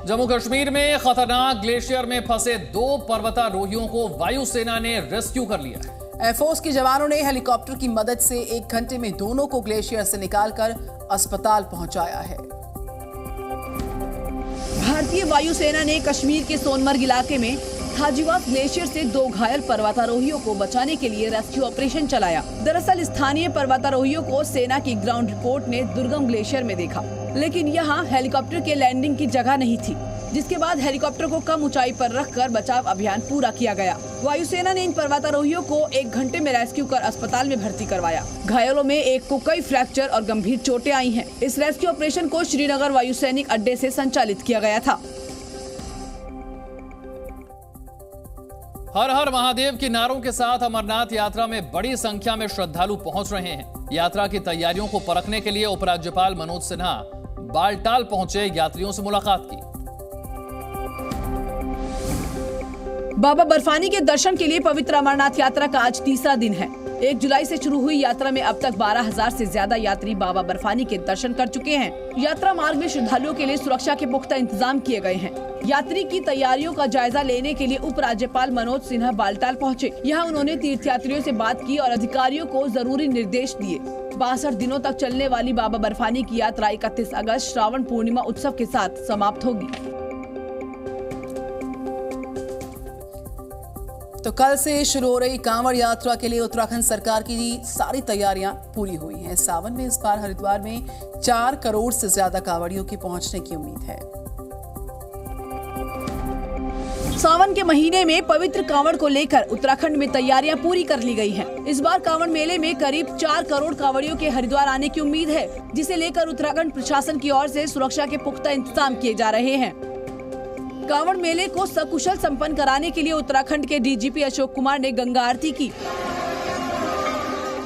जम्मू कश्मीर में खतरनाक ग्लेशियर में फंसे 2 पर्वतारोहियों को वायुसेना ने रेस्क्यू कर लिया है। एयरफोर्स के जवानों ने हेलीकॉप्टर की मदद से 1 घंटे में दोनों को ग्लेशियर से निकालकर अस्पताल पहुंचाया है। भारतीय वायुसेना ने कश्मीर के सोनमर्ग इलाके में थाजीवास ग्लेशियर से 2 घायल पर्वतारोहियों को बचाने के लिए रेस्क्यू ऑपरेशन चलाया। दरअसल स्थानीय पर्वतारोहियों को सेना की ग्राउंड रिपोर्ट ने दुर्गम ग्लेशियर में देखा, लेकिन यहाँ हेलीकॉप्टर के लैंडिंग की जगह नहीं थी, जिसके बाद हेलीकॉप्टर को कम ऊंचाई पर रखकर बचाव अभियान पूरा किया गया। वायुसेना ने इन पर्वतारोहियों को 1 घंटे में रेस्क्यू कर अस्पताल में भर्ती करवाया। घायलों में एक को कई फ्रैक्चर और गंभीर चोटें आई हैं। इस रेस्क्यू ऑपरेशन को श्रीनगर वायुसैनिक अड्डे से संचालित किया गया था। हर हर महादेव के नारों के साथ अमरनाथ यात्रा में बड़ी संख्या में श्रद्धालु पहुंच रहे हैं। यात्रा की तैयारियों को परखने के लिए उपराज्यपाल मनोज सिन्हा बालटाल पहुंचे, यात्रियों से मुलाकात की। बाबा बर्फानी के दर्शन के लिए पवित्र अमरनाथ यात्रा का आज तीसरा दिन है। 1 जुलाई से शुरू हुई यात्रा में अब तक 12,000 से ज्यादा यात्री बाबा बर्फानी के दर्शन कर चुके हैं। यात्रा मार्ग में श्रद्धालुओं के लिए सुरक्षा के पुख्ता इंतजाम किए गए हैं। यात्री की तैयारियों का जायजा लेने के लिए उपराज्यपाल मनोज सिन्हा बालटाल पहुंचे। यहाँ उन्होंने तीर्थयात्रियों से बात की और अधिकारियों को जरूरी निर्देश दिए। 62 दिनों तक चलने वाली बाबा बर्फानी की यात्रा 31 अगस्त श्रावण पूर्णिमा उत्सव के साथ समाप्त होगी। तो कल से शुरू हो रही कांवड़ यात्रा के लिए उत्तराखंड सरकार की सारी तैयारियां पूरी हुई हैं। सावन में इस बार हरिद्वार में 4 करोड़ से ज्यादा कांवड़ियों की पहुंचने की उम्मीद है। सावन के महीने में पवित्र कांवड़ को लेकर उत्तराखंड में तैयारियां पूरी कर ली गई हैं। इस बार कांवड़ मेले में करीब 4 करोड़ कांवड़ियों के हरिद्वार आने की उम्मीद है, जिसे लेकर उत्तराखंड प्रशासन की ओर से सुरक्षा के पुख्ता इंतजाम किए जा रहे हैं। कांवड़ मेले को सकुशल संपन्न कराने के लिए उत्तराखंड के डीजीपी अशोक कुमार ने गंगा आरती की।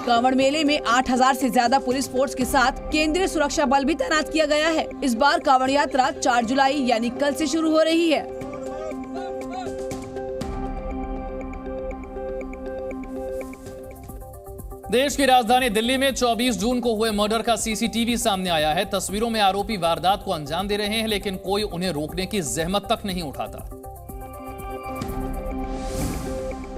कांवड़ मेले में 8,000 से ज्यादा पुलिस फोर्स के साथ केंद्रीय सुरक्षा बल भी तैनात किया गया है। इस बार कांवड़ यात्रा 4 जुलाई यानी कल से शुरू हो रही है। देश की राजधानी दिल्ली में 24 जून को हुए मर्डर का सीसीटीवी सामने आया है। तस्वीरों में आरोपी वारदात को अंजाम दे रहे हैं, लेकिन कोई उन्हें रोकने की जहमत तक नहीं उठाता।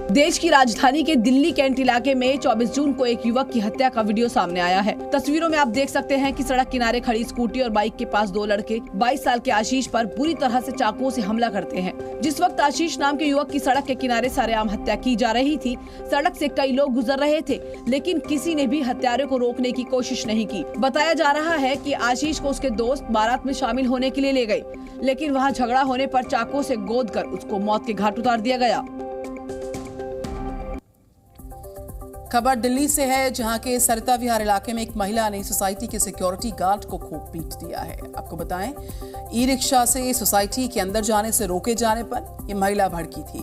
देश की राजधानी के दिल्ली कैंट इलाके में 24 जून को एक युवक की हत्या का वीडियो सामने आया है। तस्वीरों में आप देख सकते हैं कि सड़क किनारे खड़ी स्कूटी और बाइक के पास 2 लड़के 22 साल के आशीष पर बुरी तरह से चाकुओं से हमला करते हैं। जिस वक्त आशीष नाम के युवक की सड़क के किनारे सरेआम हत्या की जा रही थी, सड़क से कई लोग गुजर रहे थे, लेकिन किसी ने भी हत्यारे को रोकने की कोशिश नहीं की। बताया जा रहा है कि आशीष को उसके दोस्त बारात में शामिल होने के लिए ले गए, लेकिन वहाँ झगड़ा होने पर चाकुओं से गोदकर उसको मौत के घाट उतार दिया गया। खबर दिल्ली से है, जहां के सरिता विहार इलाके में एक महिला ने सोसाइटी के सिक्योरिटी गार्ड को खूब पीट दिया है। आपको बताएं, ई रिक्शा से सोसाइटी के अंदर जाने से रोके जाने पर यह महिला भड़की थी।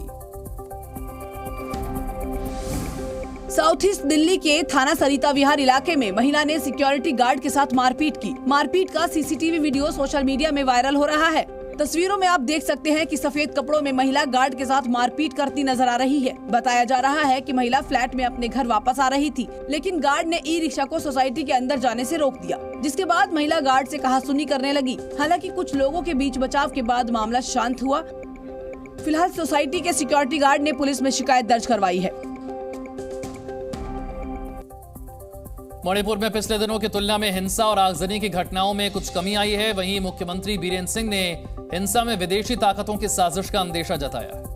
साउथ ईस्ट दिल्ली के थाना सरिता विहार इलाके में महिला ने सिक्योरिटी गार्ड के साथ मारपीट की। मारपीट का सीसीटीवी वीडियो सोशल मीडिया में वायरल हो रहा है। तस्वीरों में आप देख सकते हैं कि सफेद कपड़ों में महिला गार्ड के साथ मारपीट करती नजर आ रही है। बताया जा रहा है कि महिला फ्लैट में अपने घर वापस आ रही थी, लेकिन गार्ड ने ई रिक्शा को सोसाइटी के अंदर जाने से रोक दिया, जिसके बाद महिला गार्ड से कहासुनी करने लगी। हालांकि कुछ लोगों के बीच बचाव के बाद मामला शांत हुआ। फिलहाल सोसाइटी के सिक्योरिटी गार्ड ने पुलिस में शिकायत दर्ज करवाई है। मणिपुर में पिछले दिनों की तुलना में हिंसा और आगजनी की घटनाओं में कुछ कमी आई है। वहीं मुख्यमंत्री बीरेंद्र सिंह ने हिंसा में विदेशी ताकतों की साजिश का अंदेशा जताया।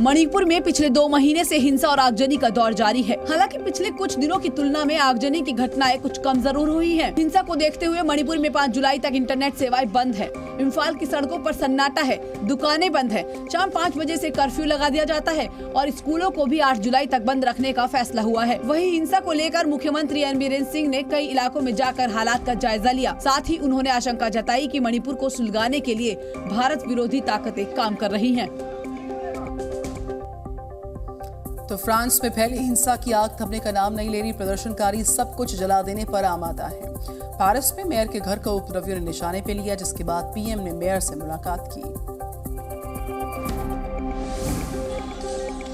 मणिपुर में पिछले 2 महीने से हिंसा और आगजनी का दौर जारी है। हालांकि पिछले कुछ दिनों की तुलना में आगजनी की घटनाएं कुछ कम जरूर हुई हैं। हिंसा को देखते हुए मणिपुर में 5 जुलाई तक इंटरनेट सेवाएं बंद है। इम्फाल की सड़कों पर सन्नाटा है, दुकानें बंद है। शाम 5 बजे से कर्फ्यू लगा दिया जाता है और स्कूलों को भी 8 जुलाई तक बंद रखने का फैसला हुआ है। वहीं हिंसा को लेकर मुख्यमंत्री एन बीरेंद्र सिंह ने कई इलाकों में जाकर हालात का जायजा लिया। साथ ही उन्होंने आशंका जताई कि मणिपुर को सुलगाने के लिए भारत विरोधी ताकतें काम कर रही हैं। तो फ्रांस में फैली हिंसा की आग थमने का नाम नहीं ले रही। प्रदर्शनकारी सब कुछ जला देने पर आमादा है। पेरिस में मेयर के घर को उपद्रवियों ने निशाने पे लिया, जिसके बाद पीएम ने मेयर से मुलाकात की।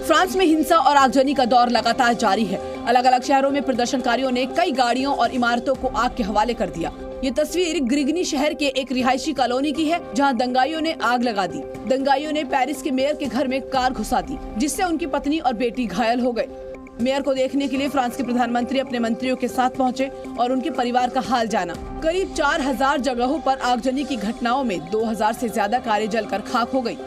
फ्रांस में हिंसा और आगजनी का दौर लगातार जारी है। अलग अलग शहरों में प्रदर्शनकारियों ने कई गाड़ियों और इमारतों को आग के हवाले कर दिया। ये तस्वीर ग्रिगनी शहर के एक रिहायशी कॉलोनी की है, जहां दंगाइयों ने आग लगा दी। दंगाइयों ने पेरिस के मेयर के घर में कार घुसा दी, जिससे उनकी पत्नी और बेटी घायल हो गए। मेयर को देखने के लिए फ्रांस के प्रधानमंत्री अपने मंत्रियों के साथ पहुंचे और उनके परिवार का हाल जाना। करीब 4000 जगहों पर आगजनी की घटनाओं में 2000 से ज्यादा कारें जलकर खाक हो गई।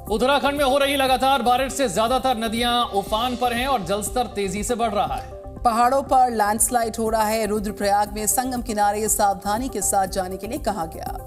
उत्तराखंड में हो रही लगातार बारिश से ज्यादातर नदियां उफान पर हैं और जलस्तर तेजी से बढ़ रहा है। पहाड़ों पर लैंडस्लाइड हो रहा है। रुद्रप्रयाग में संगम किनारे सावधानी के साथ जाने के लिए कहा गया।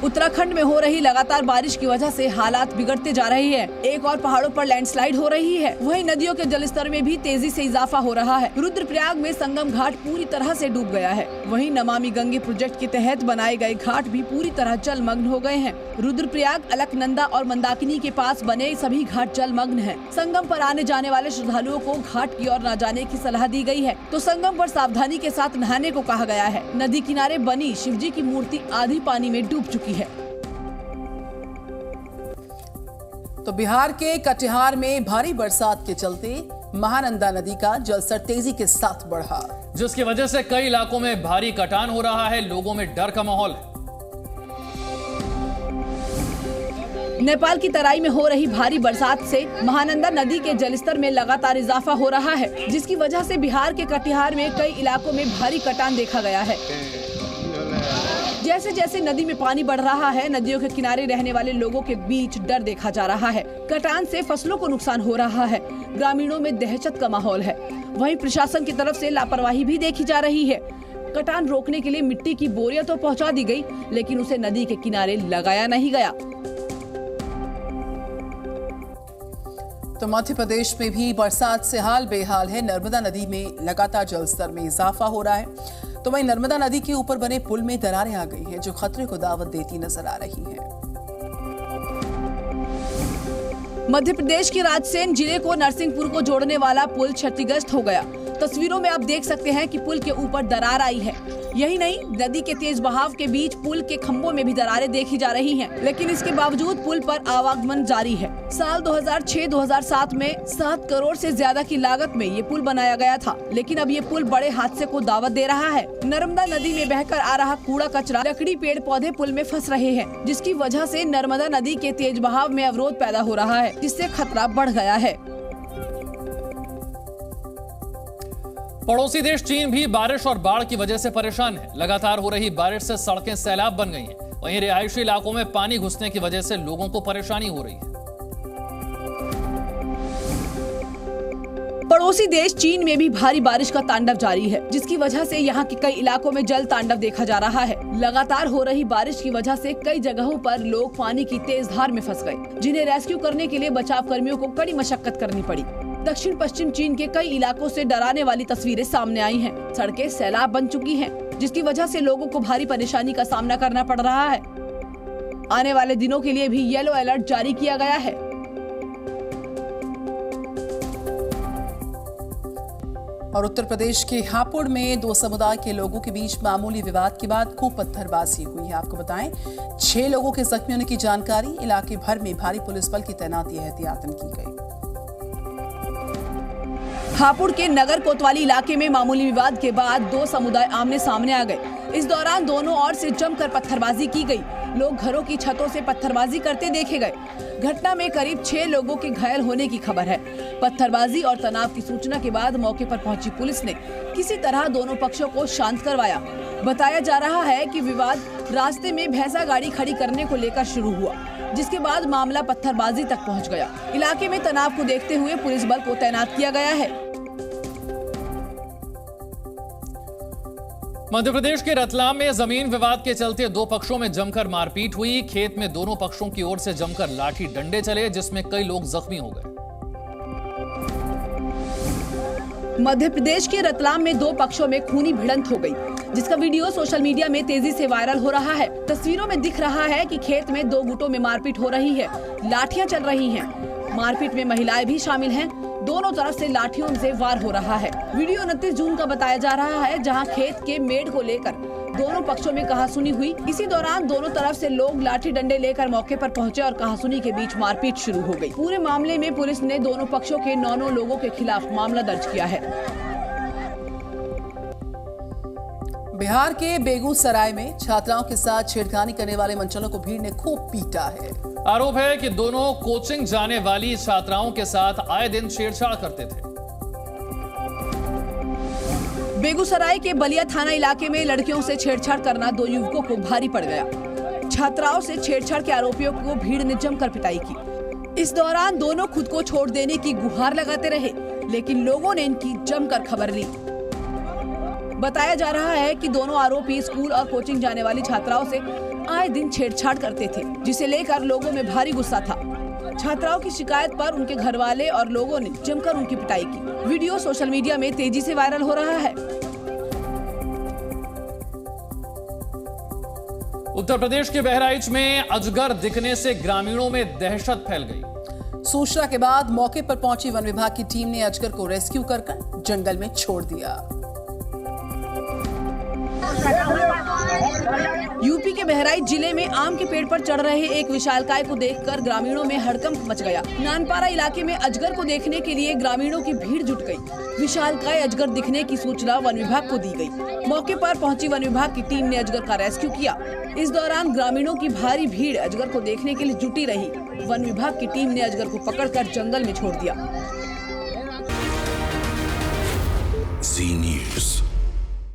उत्तराखंड में हो रही लगातार बारिश की वजह से हालात बिगड़ते जा रहे हैं। एक और पहाड़ों पर लैंडस्लाइड हो रही है, वहीं नदियों के जलस्तर में भी तेजी से इजाफा हो रहा है। रुद्रप्रयाग में संगम घाट पूरी तरह से डूब गया है। वहीं नमामि गंगे प्रोजेक्ट के तहत बनाए गए घाट भी पूरी तरह जलमग्न हो गए हैं। रुद्रप्रयाग, अलकनंदा और मंदाकिनी के पास बने सभी घाट जलमग्न हैं। संगम पर आने जाने वाले श्रद्धालुओं को घाट की ओर न जाने की सलाह दी गई है, तो संगम पर सावधानी के साथ नहाने को कहा गया है। नदी किनारे बनी शिवजी की मूर्ति आधी पानी में डूब चुकी है। तो बिहार के कटिहार में भारी बरसात के चलते महानंदा नदी का जलस्तर तेजी के साथ बढ़ा, जिसकी वजह से कई इलाकों में भारी कटान हो रहा है। लोगों में डर का माहौल है। नेपाल की तराई में हो रही भारी बरसात से महानंदा नदी के जलस्तर में लगातार इजाफा हो रहा है, जिसकी वजह से बिहार के कटिहार में कई इलाकों में भारी कटान देखा गया है। जैसे जैसे नदी में पानी बढ़ रहा है, नदियों के किनारे रहने वाले लोगों के बीच डर देखा जा रहा है। कटान से फसलों को नुकसान हो रहा है। ग्रामीणों में दहशत का माहौल है। वहीं प्रशासन की तरफ से लापरवाही भी देखी जा रही है। कटान रोकने के लिए मिट्टी की बोरियां तो पहुंचा दी गई, लेकिन उसे नदी के किनारे लगाया नहीं गया। तो मध्य प्रदेश में भी बरसात से हाल बेहाल है। नर्मदा नदी में लगातार जलस्तर में इजाफा हो रहा है। तो वहीं नर्मदा नदी के ऊपर बने पुल में दरारें आ गई हैं, जो खतरे को दावत देती नजर आ रही है। मध्य प्रदेश के रायसेन जिले को नरसिंहपुर को जोड़ने वाला पुल क्षतिग्रस्त हो गया। तस्वीरों में आप देख सकते हैं कि पुल के ऊपर दरार आई है। यही नहीं, नदी के तेज बहाव के बीच पुल के खंभों में भी दरारें देखी जा रही हैं, लेकिन इसके बावजूद पुल पर आवागमन जारी है। साल 2006-2007 में 7 करोड़ से ज्यादा की लागत में ये पुल बनाया गया था, लेकिन अब ये पुल बड़े हादसे को दावत दे रहा है। नर्मदा नदी में बहकर आ रहा कूड़ा कचरा, लकड़ी, पेड़ पौधे पुल में फंस रहे हैं, जिसकी वजह से नर्मदा नदी के तेज बहाव में अवरोध पैदा हो रहा है, जिससे खतरा बढ़ गया है। पड़ोसी देश चीन भी बारिश और बाढ़ की वजह से परेशान है। लगातार हो रही बारिश से सड़कें सैलाब बन गई हैं। वहीं रिहायशी इलाकों में पानी घुसने की वजह से लोगों को परेशानी हो रही है। पड़ोसी देश चीन में भी भारी बारिश का तांडव जारी है, जिसकी वजह से यहाँ के कई इलाकों में जल तांडव देखा जा रहा है। लगातार हो रही बारिश की वजह से कई जगहों पर लोग पानी की तेज धार में फंस गए, जिन्हें रेस्क्यू करने के लिए बचाव कर्मियों को कड़ी मशक्कत करनी पड़ी। दक्षिण पश्चिम चीन के कई इलाकों से डराने वाली तस्वीरें सामने आई हैं। सड़कें सैलाब बन चुकी हैं, जिसकी वजह से लोगों को भारी परेशानी का सामना करना पड़ रहा है। आने वाले दिनों के लिए भी येलो अलर्ट जारी किया गया है। और उत्तर प्रदेश के हापुड़ में 2 समुदाय के लोगों के बीच मामूली विवाद के बाद खूब पत्थरबाजी हुई है। आपको बताएं, 6 लोगों के जख्मी होने की जानकारी। इलाके भर में भारी पुलिस बल की तैनाती एहतियातन की गई। हापुड़ के नगर कोतवाली इलाके में मामूली विवाद के बाद 2 समुदाय आमने सामने आ गए। इस दौरान दोनों ओर से जमकर पत्थरबाजी की गई। लोग घरों की छतों से पत्थरबाजी करते देखे गए। घटना में करीब 6 लोगों के घायल होने की खबर है। पत्थरबाजी और तनाव की सूचना के बाद मौके पर पहुंची पुलिस ने किसी तरह दोनों पक्षों को शांत करवाया। बताया जा रहा है कि विवाद रास्ते में भैंसा गाड़ी खड़ी करने को लेकर शुरू हुआ, जिसके बाद मामला पत्थरबाजी तक पहुंच गया। इलाके में तनाव को देखते हुए पुलिस बल को तैनात किया गया है। मध्य प्रदेश के रतलाम में जमीन विवाद के चलते 2 पक्षों में जमकर मारपीट हुई। खेत में दोनों पक्षों की ओर से जमकर लाठी डंडे चले, जिसमें कई लोग जख्मी हो गए। मध्य प्रदेश के रतलाम में 2 पक्षों में खूनी भिड़ंत हो गई, जिसका वीडियो सोशल मीडिया में तेजी से वायरल हो रहा है। तस्वीरों में दिख रहा है कि खेत में 2 गुटों में मारपीट हो रही है, लाठियां चल रही हैं। मारपीट में महिलाएं भी शामिल हैं। दोनों तरफ से लाठियों से वार हो रहा है। वीडियो 29 जून का बताया जा रहा है, जहां खेत के मेड़ को लेकर दोनों पक्षों में कहासुनी हुई। इसी दौरान दोनों तरफ से लोग लाठी डंडे लेकर मौके पर पहुंचे और कहासुनी के बीच मारपीट शुरू हो गई। पूरे मामले में पुलिस ने दोनों पक्षों के 9 लोगों के खिलाफ मामला दर्ज किया है। बिहार के बेगूसराय में छात्राओं के साथ छेड़खानी करने वाले मनचलों को भीड़ ने खूब पीटा है। आरोप है कि दोनों कोचिंग जाने वाली छात्राओं के साथ आए दिन छेड़छाड़ करते थे। बेगूसराय के बलिया थाना इलाके में लड़कियों से छेड़छाड़ करना 2 युवकों को भारी पड़ गया। छात्राओं से छेड़छाड़ के आरोपियों को भीड़ ने जमकर पिटाई की। इस दौरान दोनों खुद को छोड़ देने की गुहार लगाते रहे, लेकिन लोगों ने इनकी जमकर खबर ली। बताया जा रहा है कि दोनों आरोपी स्कूल और कोचिंग जाने वाली छात्राओं से आए दिन छेड़छाड़ करते थे, जिसे लेकर लोगों में भारी गुस्सा था। छात्राओं की शिकायत पर उनके घर वाले और लोगों ने जमकर उनकी पिटाई की। वीडियो सोशल मीडिया में तेजी से वायरल हो रहा है। उत्तर प्रदेश के बहराइच में अजगर दिखने से ग्रामीणों में दहशत फैल गई। सूचना के बाद मौके पर पहुंची वन विभाग की टीम ने अजगर को रेस्क्यू कर जंगल में छोड़ दिया। यूपी के बहराइच जिले में आम के पेड़ पर चढ़ रहे एक विशालकाय को देखकर ग्रामीणों में हड़कंप मच गया। नानपारा इलाके में अजगर को देखने के लिए ग्रामीणों की भीड़ जुट गई। विशालकाय अजगर दिखने की सूचना वन विभाग को दी गई। मौके पर पहुंची वन विभाग की टीम ने अजगर का रेस्क्यू किया। इस दौरान ग्रामीणों की भारी भीड़ अजगर को देखने के लिए जुटी रही। वन विभाग की टीम ने अजगर को पकड़कर जंगल में छोड़ दिया। Zee News।